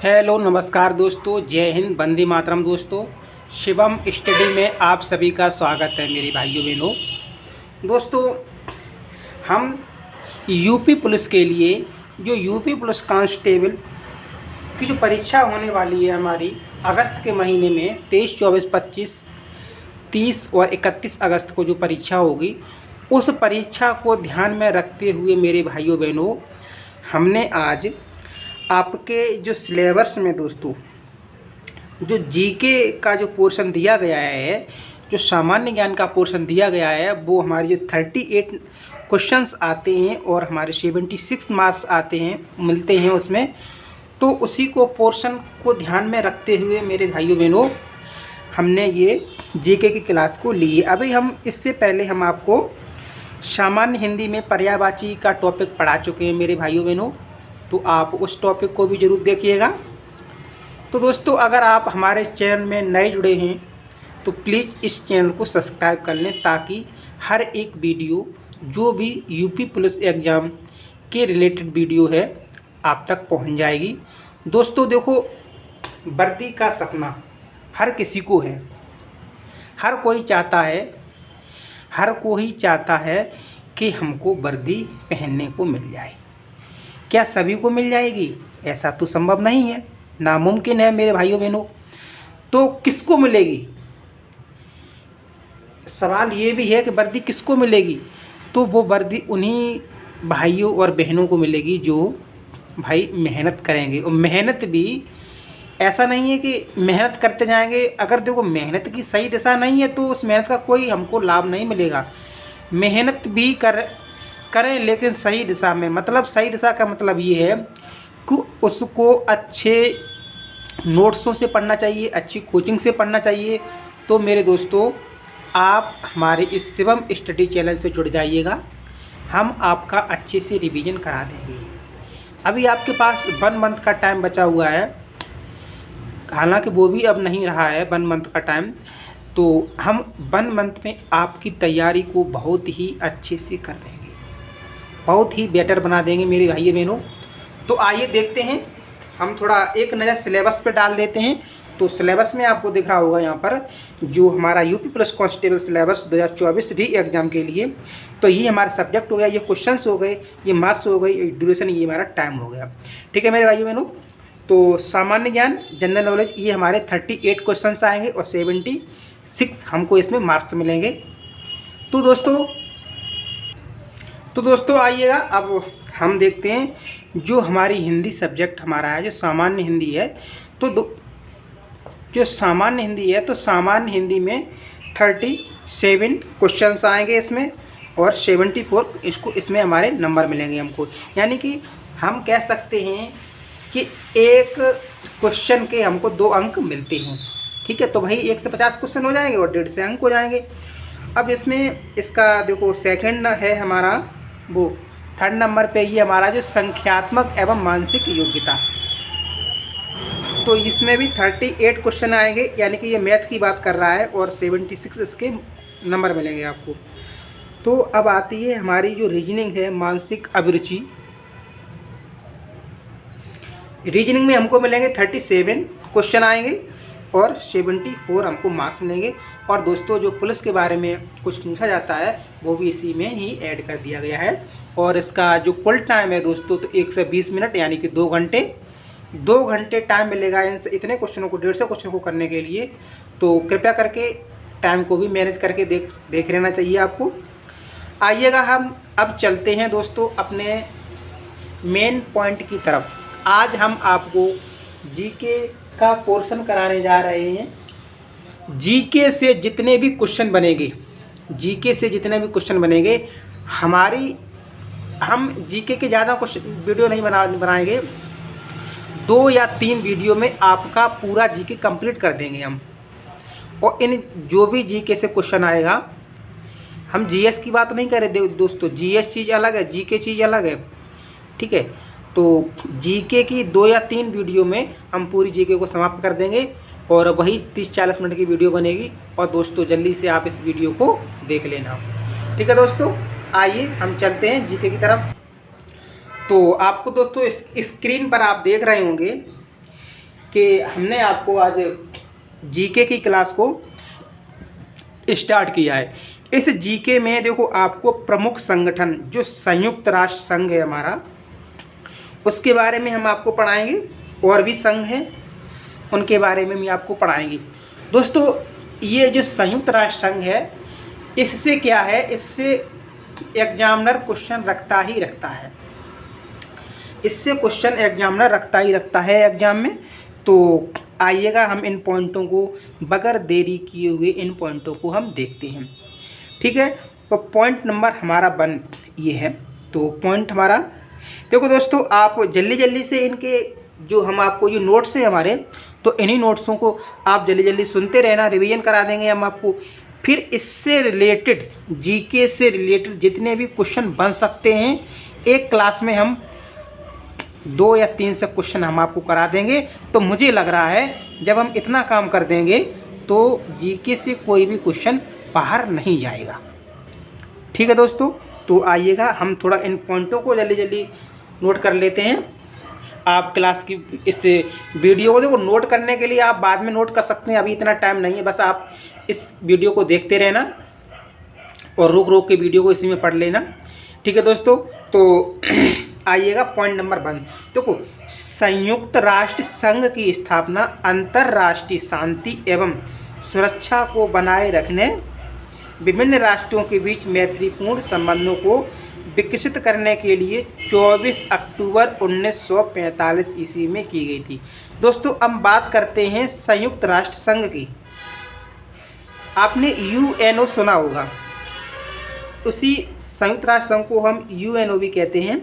Hello नमस्कार दोस्तों, जय हिंद, वंदे मातरम। दोस्तों, शिवम स्टडी में आप सभी का स्वागत है मेरे भाइयों बहनों। दोस्तों, हम यूपी पुलिस के लिए जो यूपी पुलिस कांस्टेबल की जो परीक्षा होने वाली है हमारी अगस्त के महीने में 23, 24, 25, 30 और 31 अगस्त को जो परीक्षा होगी, उस परीक्षा को ध्यान में रखते हुए मेरे भाइयों बहनों, हमने आज आपके जो सिलेबस में दोस्तों जो जीके का जो पोर्शन दिया गया है, जो सामान्य ज्ञान का पोर्शन दिया गया है, वो हमारे जो 38 क्वेश्चंस आते हैं और हमारे 76 मार्क्स आते हैं मिलते हैं उसमें। तो उसी को पोर्शन को ध्यान में रखते हुए मेरे भाइयों बहनों हमने ये जीके की क्लास को ली है। अभी हम इससे पहले हम आपको सामान्य हिंदी में पर्यायवाची का टॉपिक पढ़ा चुके हैं मेरे भाइयों बहनों, तो आप उस टॉपिक को भी ज़रूर देखिएगा। तो दोस्तों, अगर आप हमारे चैनल में नए जुड़े हैं तो प्लीज़ इस चैनल को सब्सक्राइब कर लें, ताकि हर एक वीडियो जो भी यूपी पुलिस एग्ज़ाम के रिलेटेड वीडियो है आप तक पहुंच जाएगी। दोस्तों देखो, वर्दी का सपना हर किसी को है, हर कोई चाहता है कि हमको वर्दी पहनने को मिल जाए। क्या सभी को मिल जाएगी? ऐसा तो संभव नहीं है, नामुमकिन है मेरे भाइयों बहनों। तो किसको मिलेगी? सवाल ये भी है कि वर्दी किसको मिलेगी? तो वो वर्दी उन्हीं भाइयों और बहनों को मिलेगी जो भाई मेहनत करेंगे। और मेहनत भी ऐसा नहीं है कि मेहनत करते जाएंगे, अगर देखो मेहनत की सही दिशा नहीं है तो उस मेहनत का कोई हमको लाभ नहीं मिलेगा। मेहनत भी करें लेकिन सही दिशा में। मतलब सही दिशा का मतलब ये है कि उसको अच्छे नोट्सों से पढ़ना चाहिए, अच्छी कोचिंग से पढ़ना चाहिए। तो मेरे दोस्तों, आप हमारे इस शिवम स्टडी चैनल से जुड़ जाइएगा, हम आपका अच्छे से रिवीजन करा देंगे। अभी आपके पास 1 मंथ का टाइम बचा हुआ है, हालांकि वो भी अब नहीं रहा है 1 मंथ का टाइम। तो हम 1 मंथ में आपकी तैयारी को बहुत ही अच्छे से कर देंगे, बहुत ही बेटर बना देंगे मेरे भाइयों बहनों। तो आइए देखते हैं, हम थोड़ा एक नज़र सिलेबस पे डाल देते हैं। तो सिलेबस में आपको दिख रहा होगा यहाँ पर जो हमारा यूपी पुलिस कांस्टेबल सिलेबस 2024 री एग्ज़ाम के लिए। तो ये हमारा सब्जेक्ट हो गया, ये क्वेश्चंस हो गए, ये मार्क्स हो गए, ये ड्यूरेशन, ये हमारा टाइम हो गया। ठीक है मेरे भाइयों बहनों। तो सामान्य ज्ञान, जनरल नॉलेज, ये हमारे 38 क्वेश्चन आएंगे और 76 हमको इसमें मार्क्स मिलेंगे। तो दोस्तों आइएगा, अब हम देखते हैं जो हमारी हिंदी सब्जेक्ट हमारा है, जो सामान्य हिंदी है। तो जो सामान्य हिंदी है, तो सामान्य हिंदी में 37 क्वेश्चंस आएंगे इसमें और 74 इसमें हमारे नंबर मिलेंगे हमको। यानी कि हम कह सकते हैं कि एक क्वेश्चन के हमको 2 अंक मिलते हैं। ठीक है, तो भाई 1 से 50 क्वेश्चन हो जाएंगे और 1.5 से अंक हो जाएंगे। अब इसमें इसका देखो सेकंड है हमारा, वो 3rd नंबर पे ये हमारा जो संख्यात्मक एवं मानसिक योग्यता। तो इसमें भी 38 क्वेश्चन आएंगे, यानी कि ये मैथ की बात कर रहा है और 76 इसके नंबर मिलेंगे आपको। तो अब आती है हमारी जो रीजनिंग है, मानसिक अभिरुचि। रीजनिंग में हमको मिलेंगे 37 क्वेश्चन आएंगे और 74 हमको मार्क्स मिलेंगे। और दोस्तों, जो पुलिस के बारे में कुछ पूछा जाता है वो भी इसी में ही ऐड कर दिया गया है। और इसका जो कुल टाइम है दोस्तों, तो 120 मिनट, यानी कि 2 घंटे टाइम मिलेगा इतने क्वेश्चनों को, 150 क्वेश्चन को करने के लिए। तो कृपया करके टाइम को भी मैनेज करके देख लेना चाहिए आपको। आइएगा, हम अब चलते हैं दोस्तों अपने मेन पॉइंट की तरफ। आज हम आपको जीके का पोर्शन कराने जा रहे हैं। जीके से जितने भी क्वेश्चन बनेंगे, हम जीके के ज़्यादा क्वेश्चन वीडियो नहीं बनाएंगे, 2 या 3 वीडियो में आपका पूरा जीके कंप्लीट कर देंगे हम। और इन जो भी जीके से क्वेश्चन आएगा, हम जीएस की बात नहीं कर रहे दोस्तों, जीएस चीज़ अलग है, जीके चीज़ अलग है। ठीक है, तो जीके की 2 या 3 वीडियो में हम पूरी जीके को समाप्त कर देंगे और वही 30-40 मिनट की वीडियो बनेगी। और दोस्तों, जल्दी से आप इस वीडियो को देख लेना। ठीक है दोस्तों, आइए हम चलते हैं जीके की तरफ। तो आपको दोस्तों स्क्रीन पर आप देख रहे होंगे कि हमने आपको आज जीके की क्लास को स्टार्ट किया है। इस जीके में देखो आपको प्रमुख संगठन जो संयुक्त राष्ट्र संघ है हमारा, उसके बारे में हम आपको पढ़ाएंगे। और भी संघ हैं उनके बारे में भी आपको पढ़ाएंगे। दोस्तों ये जो संयुक्त राष्ट्र संघ है, इससे क्या है, इससे एग्जामिनर क्वेश्चन रखता ही रखता है, इससे क्वेश्चन एग्जामिनर रखता है एग्जाम में। तो आइएगा हम इन पॉइंटों को बगैर देरी किए हुए इन पॉइंटों को हम देखते हैं। ठीक है, तो पॉइंट नंबर हमारा 1 ये है। तो पॉइंट हमारा देखो दोस्तों, आप जल्दी जल्दी से इनके जो हम आपको जो नोट्स हैं हमारे, तो इन्हीं नोट्सों को आप जल्दी जल्दी सुनते रहना, रिवीजन करा देंगे हम आपको। फिर इससे रिलेटेड जीके से रिलेटेड जितने भी क्वेश्चन बन सकते हैं एक क्लास में हम 2 या 3 से क्वेश्चन हम आपको करा देंगे। तो मुझे लग रहा है जब हम इतना काम कर देंगे तो जीके से कोई भी क्वेश्चन बाहर नहीं जाएगा। ठीक है दोस्तों, तो आइएगा हम थोड़ा इन पॉइंटों को जल्दी जल्दी नोट कर लेते हैं। आप क्लास की इस वीडियो को देखो, नोट करने के लिए आप बाद में नोट कर सकते हैं, अभी इतना टाइम नहीं है। बस आप इस वीडियो को देखते रहना और रोक रोक के वीडियो को इसी में पढ़ लेना। ठीक है दोस्तों, तो आइएगा पॉइंट नंबर 1। देखो, संयुक्त राष्ट्र संघ की स्थापना अंतर्राष्ट्रीय शांति एवं सुरक्षा को बनाए रखने, विभिन्न राष्ट्रों के बीच मैत्रीपूर्ण संबंधों को विकसित करने के लिए 24 अक्टूबर 1945 ईस्वी में की गई थी। दोस्तों अब बात करते हैं संयुक्त राष्ट्र संघ की। आपने यूएनओ सुना होगा, उसी संयुक्त राष्ट्र संघ को हम यूएनओ भी कहते हैं।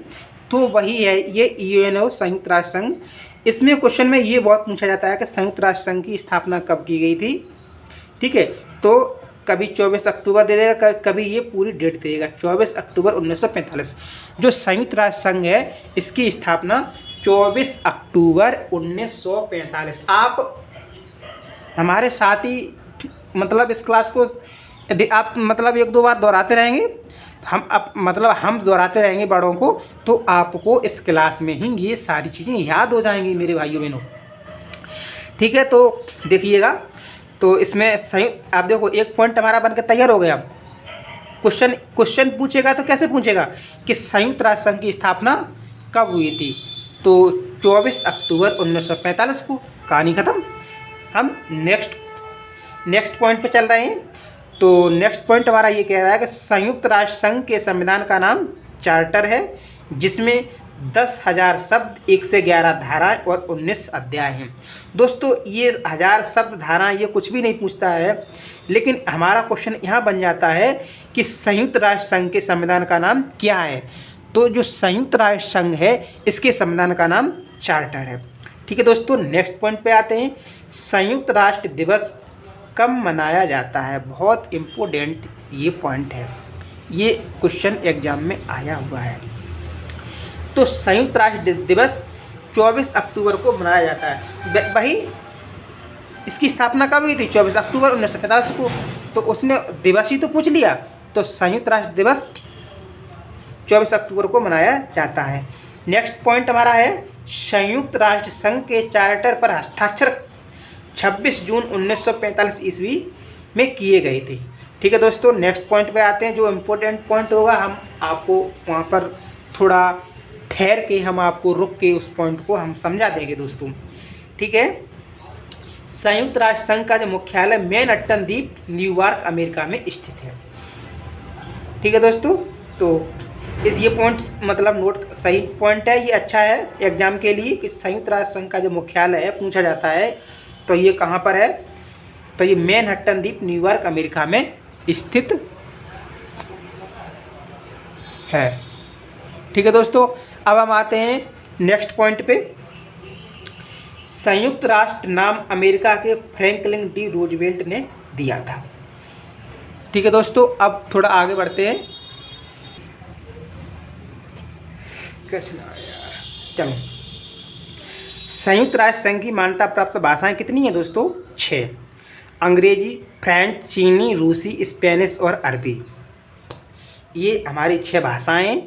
तो वही है ये यूएनओ संयुक्त राष्ट्र संघ। इसमें क्वेश्चन में ये बहुत पूछा जाता है कि संयुक्त राष्ट्र संघ की स्थापना कब की गई थी। ठीक है, तो कभी 24 अक्टूबर दे देगा, कभी ये पूरी डेट दे देगा 24 अक्टूबर 1945। जो संयुक्त राष्ट्र संघ है इसकी स्थापना 24 अक्टूबर 1945। आप हमारे साथ ही मतलब इस क्लास को यदि आप मतलब 1-2 बार दोहराते रहेंगे, हम दोहराते रहेंगे बड़ों को, तो आपको इस क्लास में ही ये सारी चीज़ें याद हो जाएंगी मेरे भाइयों बहनों। ठीक है, तो देखिएगा, तो इसमें सही आप देखो एक पॉइंट हमारा बनकर तैयार हो गया। क्वेश्चन पूछेगा तो कैसे पूछेगा कि संयुक्त राष्ट्र संघ की स्थापना कब हुई थी, तो 24 अक्टूबर 1945 को। कहानी ख़त्म। हम नेक्स्ट पॉइंट पे चल रहे हैं। तो नेक्स्ट पॉइंट हमारा ये कह रहा है कि संयुक्त राष्ट्र संघ के संविधान का नाम चार्टर है, जिसमें 10,000 शब्द, 1 से 11 धाराएँ और 19 अध्याय हैं। दोस्तों ये 1000 शब्द धाराएँ ये कुछ भी नहीं पूछता है, लेकिन हमारा क्वेश्चन यहाँ बन जाता है कि संयुक्त राष्ट्र संघ के संविधान का नाम क्या है। तो जो संयुक्त राष्ट्र संघ है इसके संविधान का नाम चार्टर है। ठीक है दोस्तों, नेक्स्ट पॉइंट पे आते हैं। संयुक्त राष्ट्र दिवस कब मनाया जाता है? बहुत इम्पोर्टेंट ये पॉइंट है, ये क्वेश्चन एग्जाम में आया हुआ है। तो संयुक्त राष्ट्र दिवस 24 अक्टूबर को मनाया जाता है। वही इसकी स्थापना कब हुई थी? 24 अक्टूबर 1945 को। तो उसने दिवस ही तो पूछ लिया, तो संयुक्त राष्ट्र दिवस 24 अक्टूबर को मनाया जाता है। नेक्स्ट पॉइंट हमारा है संयुक्त राष्ट्र संघ के चार्टर पर हस्ताक्षर 26 जून 1945 ईस्वी में किए गए थे। ठीक है दोस्तों, नेक्स्ट पॉइंट पे आते हैं। जो इम्पोर्टेंट पॉइंट होगा हम आपको वहाँ पर थोड़ा ठहर के हम आपको रुक के उस पॉइंट को हम समझा देंगे दोस्तों। ठीक है, संयुक्त राष्ट्र संघ का जो मुख्यालय मैनहट्टन द्वीप, न्यूयॉर्क, अमेरिका में स्थित है। ठीक है दोस्तों, तो ये पॉइंट्स मतलब नोट सही पॉइंट है, ये अच्छा है एग्जाम के लिए कि संयुक्त राष्ट्र संघ का जो मुख्यालय है पूछा जाता है, तो ये कहाँ पर है? तो ये मैनहट्टन द्वीप, न्यूयॉर्क, अमेरिका में स्थित है। ठीक है दोस्तों, अब हम आते हैं नेक्स्ट पॉइंट पे। संयुक्त राष्ट्र नाम अमेरिका के फ्रैंकलिन डी रूजवेल्ट ने दिया था। ठीक है दोस्तों, अब थोड़ा आगे बढ़ते हैं। चलो, संयुक्त राष्ट्र संघ की मान्यता प्राप्त भाषाएं कितनी हैं दोस्तों? 6। अंग्रेजी, फ्रेंच, चीनी, रूसी, स्पेनिश और अरबी, ये हमारी 6 भाषाएं।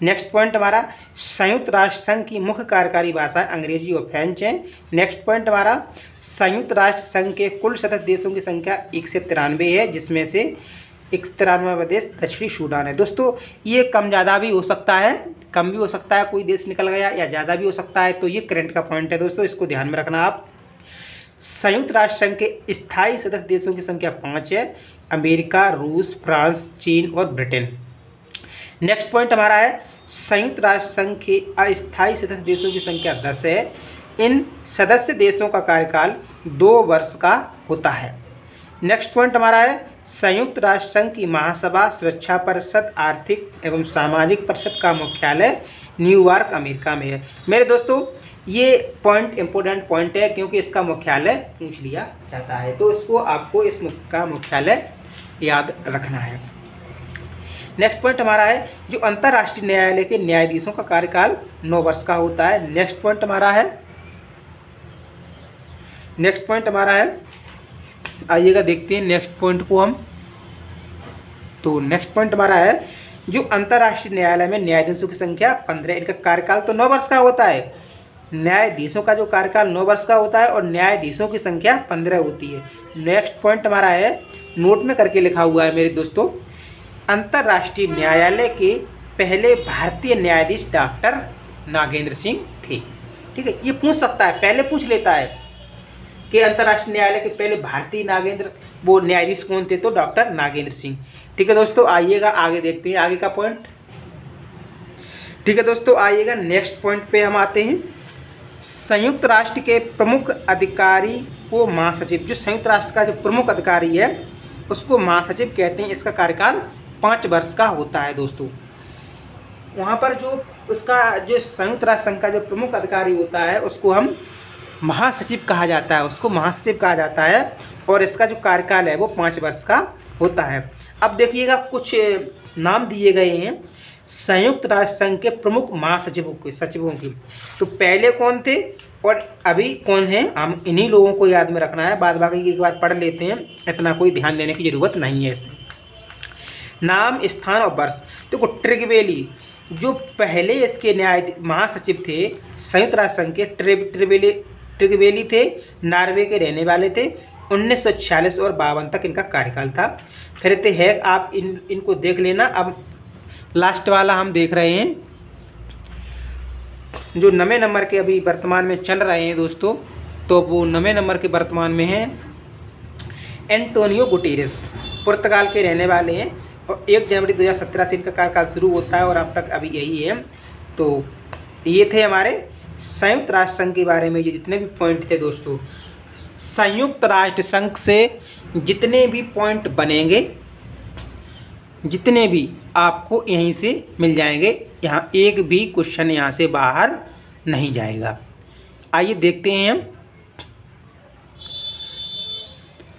नेक्स्ट पॉइंट हमारा, संयुक्त राष्ट्र संघ की मुख्य कार्यकारी भाषा अंग्रेजी और फ्रेंच है। नेक्स्ट पॉइंट हमारा, संयुक्त राष्ट्र संघ के कुल सदस्य देशों की संख्या 193 है, जिसमें से 93वां देश दक्षिणी सूडान है। दोस्तों ये कम ज़्यादा भी हो सकता है, कम भी हो सकता है, कोई देश निकल गया, या ज़्यादा भी हो सकता है, तो ये करंट का पॉइंट है दोस्तों, इसको ध्यान में रखना आप। संयुक्त राष्ट्र संघ के स्थायी सदस्य देशों की संख्या 5 है, अमेरिका, रूस, फ्रांस, चीन और ब्रिटेन। नेक्स्ट पॉइंट हमारा है, संयुक्त राष्ट्र संघ के अस्थायी सदस्य देशों की संख्या 10 है। इन सदस्य देशों का कार्यकाल 2 वर्ष का होता है। नेक्स्ट पॉइंट हमारा है, संयुक्त राष्ट्र संघ की महासभा, सुरक्षा परिषद, आर्थिक एवं सामाजिक परिषद का मुख्यालय न्यूयॉर्क अमेरिका में है। मेरे दोस्तों ये पॉइंट इंपॉर्टेंट पॉइंट है, क्योंकि इसका मुख्यालय पूछ लिया जाता है, तो इसको आपको इसका मुख्यालय याद रखना है। नेक्स्ट पॉइंट हमारा है, जो अंतर्राष्ट्रीय न्यायालय के न्यायाधीशों का कार्यकाल 9 वर्ष का होता है। नेक्स्ट पॉइंट हमारा है, आइएगा देखते हैं नेक्स्ट पॉइंट को हम। तो नेक्स्ट पॉइंट हमारा है, जो अंतर्राष्ट्रीय न्यायालय में न्यायाधीशों की संख्या 15, इनका कार्यकाल तो 9 वर्ष का होता है। न्यायाधीशों का जो कार्यकाल 9 वर्ष का होता है और न्यायाधीशों की संख्या 15 होती है। नेक्स्ट पॉइंट हमारा है, नोट में करके लिखा हुआ है मेरे दोस्तों, अंतर्राष्ट्रीय न्यायालय के पहले भारतीय न्यायाधीश डॉक्टर नागेंद्र सिंह थे। ठीक है, ये पूछ सकता है, पहले पूछ लेता है कि अंतर्राष्ट्रीय न्यायालय के पहले भारतीय न्यायाधीश कौन थे, तो डॉक्टर नागेंद्र सिंह। ठीक है दोस्तों, आइएगा आगे देखते हैं आगे का पॉइंट। ठीक है दोस्तों, आइएगा नेक्स्ट पॉइंट पे हम आते हैं। संयुक्त राष्ट्र के प्रमुख अधिकारी को महासचिव, जो संयुक्त राष्ट्र का जो प्रमुख अधिकारी है उसको महासचिव कहते हैं। इसका कार्यकाल 5 वर्ष का होता है दोस्तों। वहाँ पर जो उसका जो संयुक्त राष्ट्र संघ का जो प्रमुख अधिकारी होता है उसको हम महासचिव कहा जाता है, और इसका जो कार्यकाल है वो 5 वर्ष का होता है। अब देखिएगा कुछ नाम दिए गए हैं संयुक्त राष्ट्र संघ के प्रमुख सचिवों की। तो पहले कौन थे और अभी कौन है, हम इन्हीं लोगों को याद में रखना है। बाद बाकी एक बार पढ़ लेते हैं, इतना कोई ध्यान देने की ज़रूरत नहीं है इसमें। नाम, स्थान और वर्ष। देखो ट्रिगवेली जो पहले इसके महासचिव थे संयुक्त राष्ट्र संघ के, ट्रिगवेली थे, नॉर्वे के रहने वाले थे। 1946 और 52 तक इनका कार्यकाल था। फिर थे है, आप इनको देख लेना। अब लास्ट वाला हम देख रहे हैं, जो 9वें नंबर के अभी वर्तमान में चल रहे हैं दोस्तों, तो वो 9वें नंबर के वर्तमान में हैं एंटोनियो गुटेरेस, पुर्तगाल के रहने वाले हैं, और 1 जनवरी 2017 से इनका कार्यकाल शुरू होता है और अब तक अभी यही है। तो ये थे हमारे संयुक्त राष्ट्र संघ के बारे में ये जितने भी पॉइंट थे दोस्तों। संयुक्त राष्ट्र संघ से जितने भी पॉइंट बनेंगे, जितने भी आपको यहीं से मिल जाएंगे, यहाँ एक भी क्वेश्चन यहाँ से बाहर नहीं जाएगा। आइए देखते हैं हम,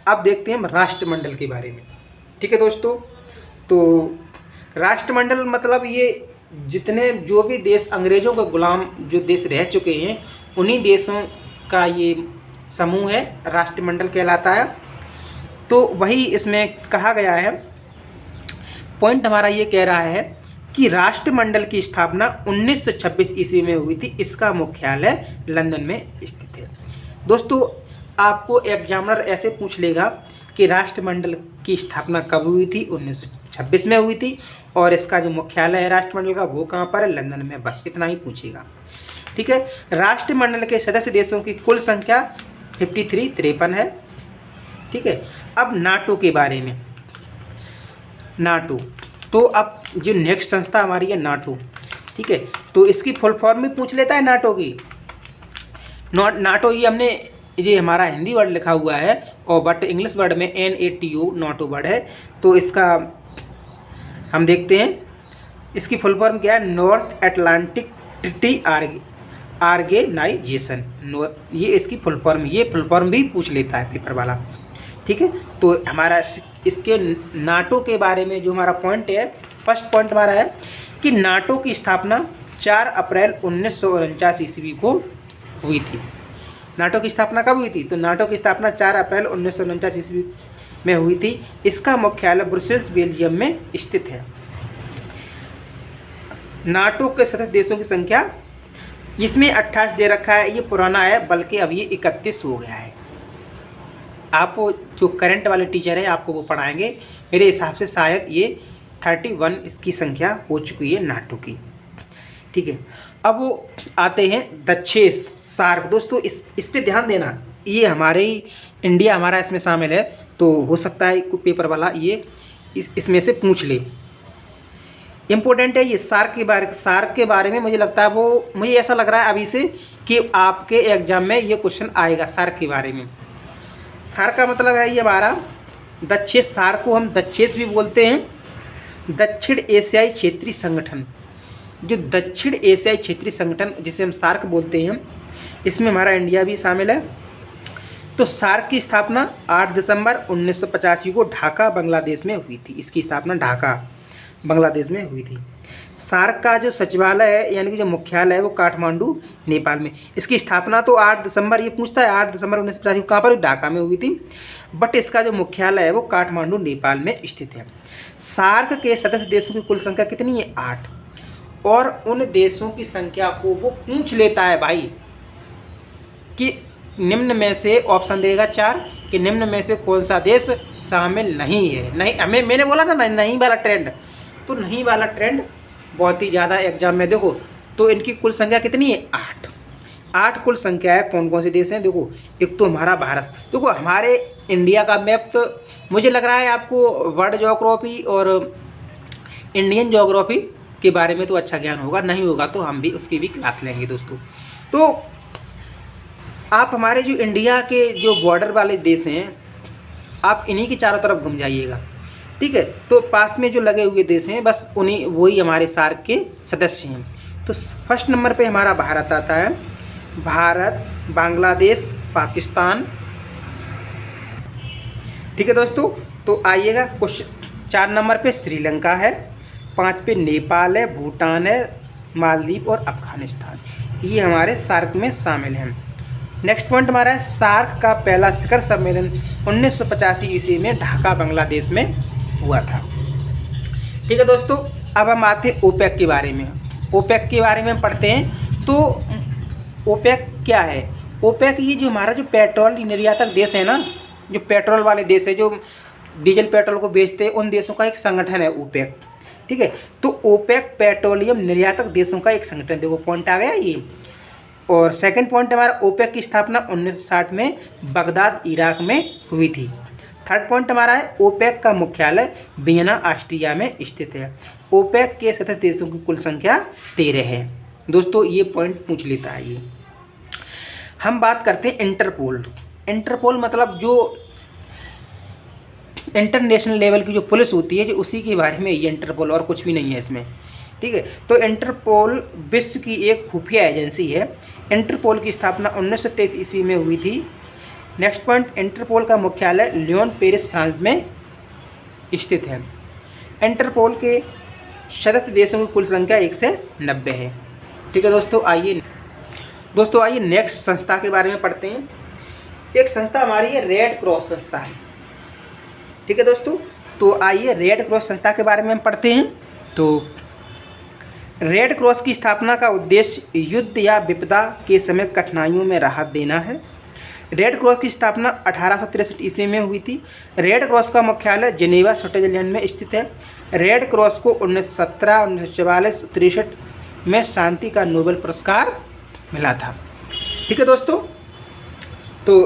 अब देखते हैं हम राष्ट्रमंडल के बारे में। ठीक है दोस्तों, तो राष्ट्रमंडल मतलब ये जितने जो भी देश अंग्रेज़ों के गुलाम जो देश रह चुके हैं उन्हीं देशों का ये समूह है, राष्ट्रमंडल कहलाता है। तो वही इसमें कहा गया है, पॉइंट हमारा ये कह रहा है कि राष्ट्रमंडल की स्थापना 1926 ईस्वी में हुई थी। इसका मुख्यालय लंदन में स्थित है। दोस्तों आपको एग्जामिनर ऐसे पूछ लेगा कि राष्ट्रमंडल की स्थापना कब हुई थी, 1926 में हुई थी, और इसका जो मुख्यालय है राष्ट्रमंडल का वो कहाँ पर है, लंदन में। बस इतना ही पूछेगा। ठीक है, राष्ट्रमंडल के सदस्य देशों की कुल संख्या 53 है। ठीक है, अब नाटो के बारे में। नाटो, तो अब जो नेक्स्ट संस्था हमारी है नाटो। ठीक है, तो इसकी फुल फॉर्म भी पूछ लेता है नाटो की। नाटो ये हमने ये हमारा हिंदी वर्ड लिखा हुआ है, और बट इंग्लिश वर्ड में NATO नाटो वर्ड है। तो इसका हम देखते हैं, इसकी फुल फॉर्म क्या है, नॉर्थ अटलांटिक ट्रीटी ऑर्गेनाइजेशन। ये इसकी फुल फॉर्म, ये फुल फॉर्म भी पूछ लेता है पेपर वाला। ठीक है, तो हमारा इसके नाटो के बारे में जो हमारा पॉइंट है, फर्स्ट पॉइंट हमारा है कि नाटो की स्थापना 4 अप्रैल 1949 ईस्वी को हुई थी। नाटो की स्थापना कब हुई थी, तो नाटो की स्थापना 4 अप्रैल 1949 ईस्वी में हुई थी। इसका मुख्यालय ब्रुसेल्स बेल्जियम में स्थित है। नाटो के सदस्य देशों की संख्या, इसमें 28 दे रखा है, ये पुराना है, बल्कि अब ये 31 हो गया है। आप जो करंट वाले टीचर है आपको वो पढ़ाएंगे, मेरे हिसाब से शायद ये 31 इसकी संख्या हो चुकी है नाटो की। ठीक है, अब वो आते हैं दक्षिण सार्क। दोस्तों इस पे ध्यान देना, ये हमारे ही इंडिया हमारा इसमें शामिल है, तो हो सकता है पेपर वाला ये इसमें से पूछ ले। इम्पोर्टेंट है ये सार्क के बारे में मुझे लगता है मुझे ऐसा लग रहा है अभी से कि आपके एग्जाम में ये क्वेश्चन आएगा सार्क के बारे में। सार्क का मतलब है ये हमारा दक्षिण सार्क को हम दक्षेश भी बोलते हैं, दक्षिण एशियाई क्षेत्रीय संगठन। जो दक्षिण एशियाई क्षेत्रीय संगठन जिसे हम सार्क बोलते हैं, इसमें हमारा इंडिया भी शामिल है। तो सार्क की स्थापना 8 दिसंबर 1985 को ढाका बांग्लादेश में हुई थी। इसकी स्थापना ढाका बांग्लादेश में हुई थी। सार्क का जो सचिवालय है यानी कि जो मुख्यालय है वो काठमांडू नेपाल में। इसकी स्थापना तो 8 दिसंबर, ये पूछता है 8 दिसंबर 1985 को कहाँ पर, ढाका में हुई थी, बट इसका जो मुख्यालय है वो काठमांडू नेपाल में स्थित है। सार्क के सदस्य देशों की कुल संख्या कितनी है, 8, और उन देशों की संख्या को वो पूछ लेता है भाई कि निम्न में से, ऑप्शन देगा 4 कि निम्न में से कौन सा देश शामिल नहीं है। नहीं, मैंने बोला ना नहीं वाला ट्रेंड, तो नहीं वाला ट्रेंड बहुत ही ज़्यादा एग्जाम में देखो। तो इनकी कुल संख्या कितनी है, 8 कुल संख्या है। कौन कौन से देश हैं देखो, एक तो हमारा भारत। देखो हमारे इंडिया का मैप तो मुझे लग रहा है आपको वर्ल्ड ज्योग्राफी और इंडियन ज्योग्राफी के बारे में तो अच्छा ज्ञान होगा, नहीं होगा तो हम भी उसकी भी क्लास लेंगे दोस्तों। तो आप हमारे जो इंडिया के जो बॉर्डर वाले देश हैं, आप इन्हीं के चारों तरफ घूम जाइएगा, ठीक है। तो पास में जो लगे हुए देश हैं बस उन्हीं वही हमारे सार्क के सदस्य हैं। तो फर्स्ट नंबर पे हमारा भारत आता है, भारत, बांग्लादेश, पाकिस्तान, ठीक है दोस्तों। तो आइएगा क्वेश्चन 4 नंबर पे श्रीलंका है, 5 पे नेपाल है, भूटान है, मालदीव और अफगानिस्तान, ये हमारे सार्क में शामिल हैं। नेक्स्ट पॉइंट हमारा है सार्क का पहला शिखर सम्मेलन 1985 ईस्वी में ढाका बांग्लादेश में हुआ था। ठीक है दोस्तों, अब हम आते हैं ओपेक के बारे में। ओपेक के बारे में हम पढ़ते हैं। तो ओपेक क्या है, ओपेक ये जो हमारा जो पेट्रोल निर्यातक देश है ना, जो पेट्रोल वाले देश है, जो डीजल पेट्रोल को बेचते हैं, उन देशों का एक संगठन है ओपेक, ठीक है। तो ओपेक पेट्रोलियम निर्यातक देशों का एक संगठन, देखो पॉइंट आ गया ये। और सेकंड पॉइंट हमारा ओपेक की स्थापना 1960 में बगदाद इराक में हुई थी। थर्ड पॉइंट हमारा है ओपेक का मुख्यालय वियना ऑस्ट्रिया में स्थित है। ओपेक के सदस्य देशों की कुल संख्या 13 है। दोस्तों ये पॉइंट पूछ लेता है ये। हम बात करते हैं इंटरपोल। इंटरपोल मतलब जो इंटरनेशनल लेवल की जो पुलिस होती है, जो उसी के बारे में ये इंटरपोल, और कुछ भी नहीं है इसमें, ठीक है। तो इंटरपोल विश्व की एक खुफिया एजेंसी है। इंटरपोल की स्थापना 1923 ईस्वी में हुई थी। नेक्स्ट पॉइंट, इंटरपोल का मुख्यालय लियोन पेरिस फ्रांस में स्थित है। इंटरपोल के सदस्य देशों की कुल संख्या 1 से 90 है। ठीक है दोस्तों, आइए नेक्स्ट संस्था के बारे में पढ़ते हैं। एक संस्था हमारी है रेड क्रॉस संस्था है, ठीक है दोस्तों। तो आइए रेड क्रॉस संस्था के बारे में हम पढ़ते हैं। तो रेड क्रॉस की स्थापना का उद्देश्य युद्ध या विपदा के समय कठिनाइयों में राहत देना है। रेड क्रॉस की स्थापना 1863 ईस्वी में हुई थी। रेड क्रॉस का मुख्यालय जिनेवा स्विट्जरलैंड में स्थित है। रेड क्रॉस को 1917, 1944, 1963 में शांति का नोबेल पुरस्कार मिला था। ठीक है दोस्तों, तो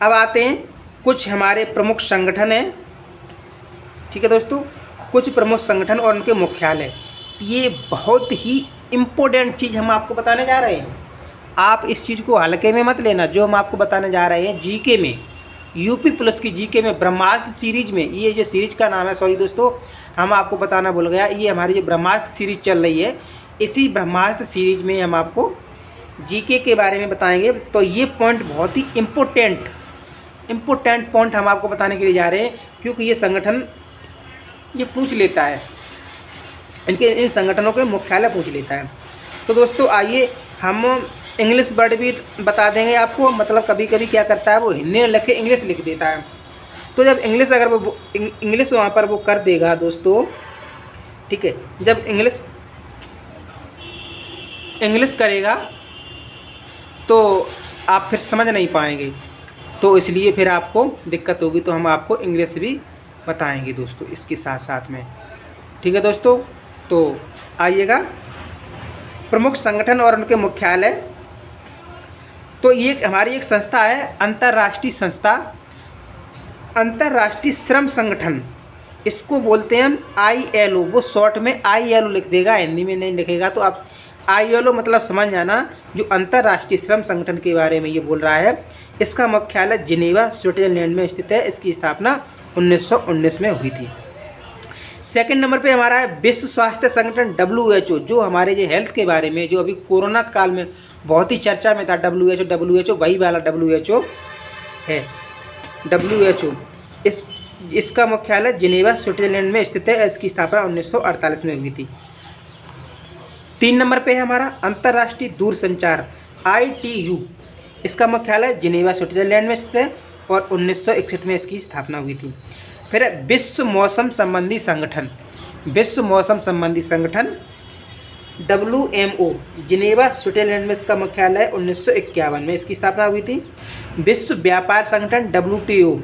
अब आते हैं कुछ हमारे प्रमुख संगठन हैं। ठीक है दोस्तों, कुछ प्रमुख संगठन और उनके मुख्यालय। ये बहुत ही इम्पोर्टेंट चीज़ हम आपको बताने जा रहे हैं। आप इस चीज़ को हल्के में मत लेना। जो हम आपको बताने जा रहे हैं जीके में, यूपी प्लस की जीके में, ब्रह्मास्त्र सीरीज में, ये जो सीरीज का नाम है, सॉरी दोस्तों हम आपको बताना भूल गया, ये हमारी जो ब्रह्मास्त्र सीरीज चल रही है, इसी ब्रह्मास्त्र सीरीज में हम आपको जीके के बारे में बताएंगे। तो ये पॉइंट बहुत ही इम्पोर्टेंट पॉइंट हम आपको बताने के लिए जा रहे हैं, क्योंकि ये संगठन ये पूछ लेता है, इन संगठनों के मुख्यालय पूछ लेता है। तो दोस्तों आइए हम इंग्लिश वर्ड भी बता देंगे आपको। मतलब कभी कभी क्या करता है, वो हिंदी में लिख के इंग्लिश लिख देता है। तो जब इंग्लिश अगर वो इंग्लिश वहाँ पर वो कर देगा दोस्तों, ठीक है, जब इंग्लिश इंग्लिश करेगा तो आप फिर समझ नहीं पाएंगे, तो इसलिए फिर आपको दिक्कत होगी। तो हम आपको इंग्लिश भी बताएंगे दोस्तों इसके साथ साथ में। ठीक है दोस्तों, तो आइएगा प्रमुख संगठन और उनके मुख्यालय। तो ये हमारी एक संस्था है, अंतर्राष्ट्रीय संस्था, अंतर्राष्ट्रीय श्रम संगठन, इसको बोलते हैं हम ILO। वो शॉर्ट में ILO लिख देगा, हिंदी में नहीं लिखेगा। तो आप ILO मतलब समझ जाना, जो अंतर्राष्ट्रीय श्रम संगठन के बारे में ये बोल रहा है। इसका मुख्यालय जिनेवा स्विट्जरलैंड में स्थित है। इसकी स्थापना 1919 में हुई थी। सेकंड नंबर पे हमारा है विश्व स्वास्थ्य संगठन WHO, जो हमारे जो हेल्थ के बारे में, जो अभी कोरोना काल में बहुत ही चर्चा में था। WHO वही वाला WHO है। WHO इसका मुख्यालय जिनेवा स्विट्जरलैंड में स्थित है। इसकी स्थापना 1948 में हुई थी। 3 नंबर पे है हमारा अंतर्राष्ट्रीय दूरसंचार ITU। इसका मुख्यालय जिनेवा स्विट्जरलैंड में स्थित है और 1961 में इसकी स्थापना हुई थी। फिर विश्व मौसम संबंधी संगठन, विश्व मौसम संबंधी संगठन WMO, जिनेवा स्विट्जरलैंड में इसका मुख्यालय 1951 में इसकी स्थापना हुई थी। विश्व व्यापार संगठन WTO,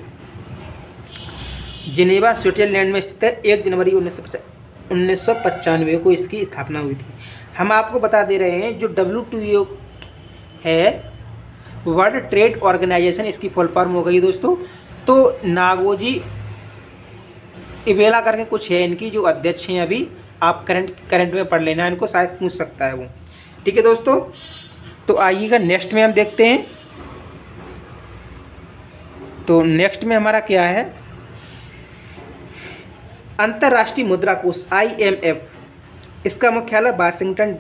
जिनेवा स्विट्जरलैंड में स्थित है। 1 जनवरी 1995 को इसकी स्थापना हुई थी। हम आपको बता दे रहे हैं जो WTO है, वर्ल्ड ट्रेड ऑर्गेनाइजेशन, इसकी फुल फॉर्म हो गई दोस्तों। तो नागोजी इवेला करके कुछ है इनकी जो अध्यक्ष हैं, अभी आप करंट में पढ़ लेना, इनको शायद पूछ सकता है वो। ठीक है दोस्तों, तो आइएगा नेक्स्ट में हम देखते हैं। तो नेक्स्ट में हमारा क्या है, अंतर्राष्ट्रीय मुद्रा कोष IMF, इसका मुख्यालय वाशिंगटन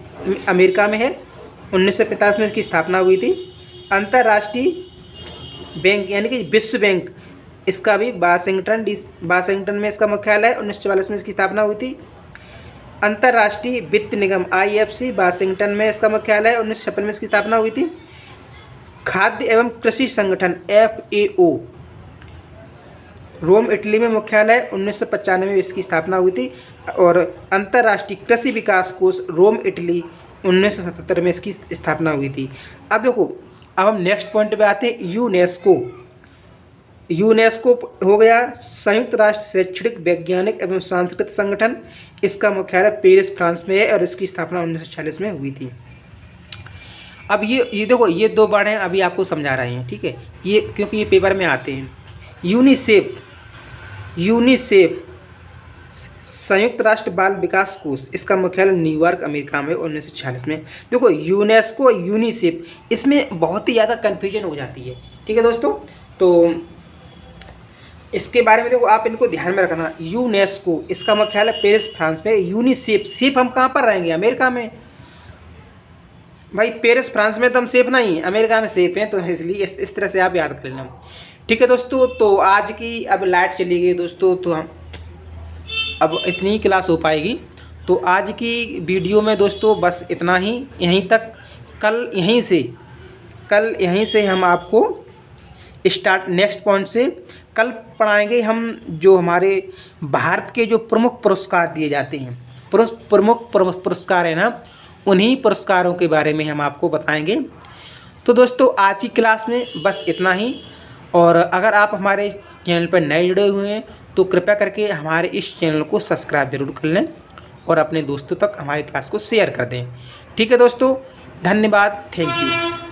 अमेरिका में है। 1950 में इसकी स्थापना हुई थी। अंतर्राष्ट्रीय बैंक यानी कि विश्व बैंक, इसका भी वाशिंगटन में इसका मुख्यालय 1944 में इसकी स्थापना हुई थी। अंतर्राष्ट्रीय वित्त निगम IFC, वाशिंगटन में इसका मुख्यालय 1956 में इसकी स्थापना हुई थी। खाद्य एवं कृषि संगठन FAO, रोम इटली में मुख्यालय 1995 में इसकी स्थापना हुई थी। और अंतर्राष्ट्रीय कृषि विकास कोष रोम इटली 1977 में इसकी स्थापना हुई थी। अब देखो, अब हम नेक्स्ट पॉइंट पे आते हैं। यूनेस्को हो गया संयुक्त राष्ट्र शैक्षणिक वैज्ञानिक एवं सांस्कृतिक संगठन, इसका मुख्यालय पेरिस फ्रांस में है और इसकी स्थापना 1946 में हुई थी। अब ये देखो, ये 2 वर्ड हैं, अभी आपको समझा रहे हैं। ठीक है, ये क्योंकि ये पेपर में आते हैं। यूनिसेफ संयुक्त राष्ट्र बाल विकास कोष, इसका मुख्यालय न्यूयॉर्क अमेरिका में 1946 में। देखो यूनेस्को, यूनिसेफ, इसमें बहुत ही ज़्यादा कन्फ्यूजन हो जाती है। ठीक है दोस्तों, तो इसके बारे में देखो आप इनको ध्यान में रखना। यूनेस्को, इसका मुख्यालय पेरिस फ्रांस में। यूनिसेफ, सेफ हम कहाँ पर रहेंगे, अमेरिका में। भाई पेरिस फ्रांस में तो हम सेफ नहीं, अमेरिका में सेफ हैं, तो इसलिए इस तरह से आप याद कर लेना। ठीक है दोस्तों, तो आज की अब लाइट चली गई दोस्तों, तो हम अब इतनी ही क्लास हो पाएगी। तो आज की वीडियो में दोस्तों बस इतना ही, यहीं तक। कल यहीं से हम आपको स्टार्ट नेक्स्ट पॉइंट से कल पढ़ाएंगे हम, जो हमारे भारत के जो प्रमुख पुरस्कार दिए जाते हैं, प्रमुख पुरस्कार है ना, उन्हीं पुरस्कारों के बारे में हम आपको बताएंगे। तो दोस्तों आज की क्लास में बस इतना ही। और अगर आप हमारे चैनल पर नए जुड़े हुए हैं तो कृपया करके हमारे इस चैनल को सब्सक्राइब जरूर कर लें और अपने दोस्तों तक हमारी क्लास को शेयर कर दें। ठीक है दोस्तों, धन्यवाद, थैंक यू।